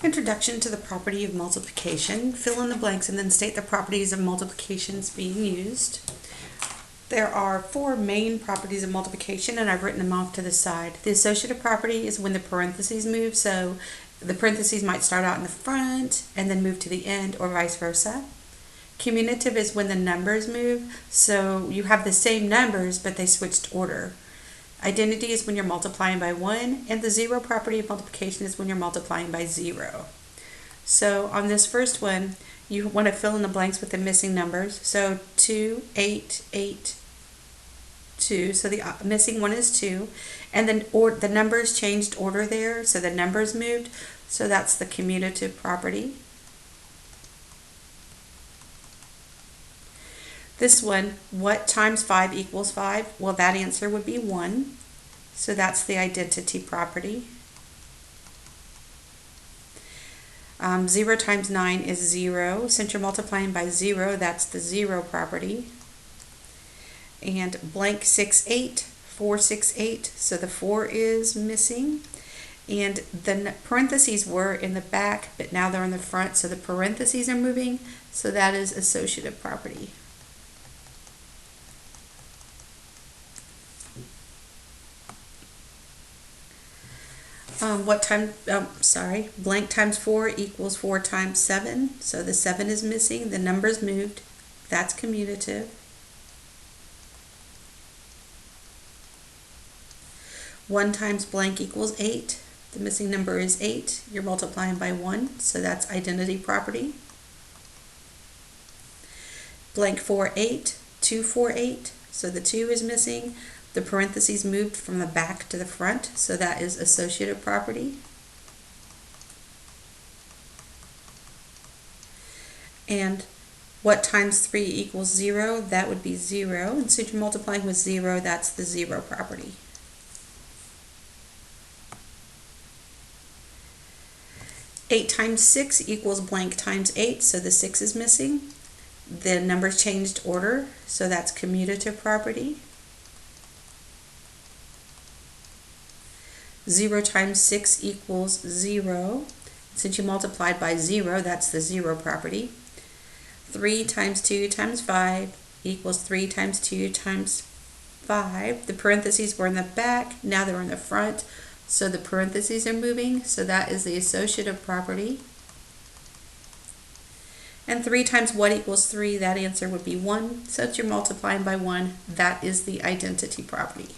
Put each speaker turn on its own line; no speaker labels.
Introduction to the property of multiplication. Fill in the blanks and then state the properties of multiplications being used. There are four main properties of multiplication, and I've written them off to the side. The associative property is when the parentheses move, so the parentheses might start out in the front and then move to the end, or vice versa. Commutative is when the numbers move, so you have the same numbers but they switched order. Identity is when you're multiplying by 1, and the zero property of multiplication is when you're multiplying by 0. So on this first one, you want to fill in the blanks with the missing numbers. So 2, 8, 8, 2. So the missing one is 2. And then the numbers changed order there, so the numbers moved. So that's the commutative property. This one, what times 5 equals 5? Well, that answer would be 1. So that's the identity property. 0 times 9 is 0. Since you're multiplying by 0, that's the 0 property. And blank 6, 8, 4, 6, 8. So the 4 is missing. And the parentheses were in the back, but now they're in the front, so the parentheses are moving. So that is associative property. Blank times 4 equals 4 times 7. So the 7 is missing. The numbers moved. That's commutative. One times blank equals 8. The missing number is 8. You're multiplying by 1. So that's identity property. Blank 4, 8. 2, 4, 8. So the 2 is missing. The parentheses moved from the back to the front, so that is associative property. And what times 3 equals 0? That would be 0. And since you're multiplying with 0, that's the 0 property. Eight times 6 equals blank times 8, so the 6 is missing. The numbers changed order, so that's commutative property. 0 times 6 equals 0. Since you multiplied by 0, that's the 0 property. 3 times 2 times 5 equals 3 times 2 times 5. The parentheses were in the back, now they're in the front, so the parentheses are moving, so that is the associative property. And 3 times what equals 3? That answer would be 1. Since you're multiplying by 1, that is the identity property.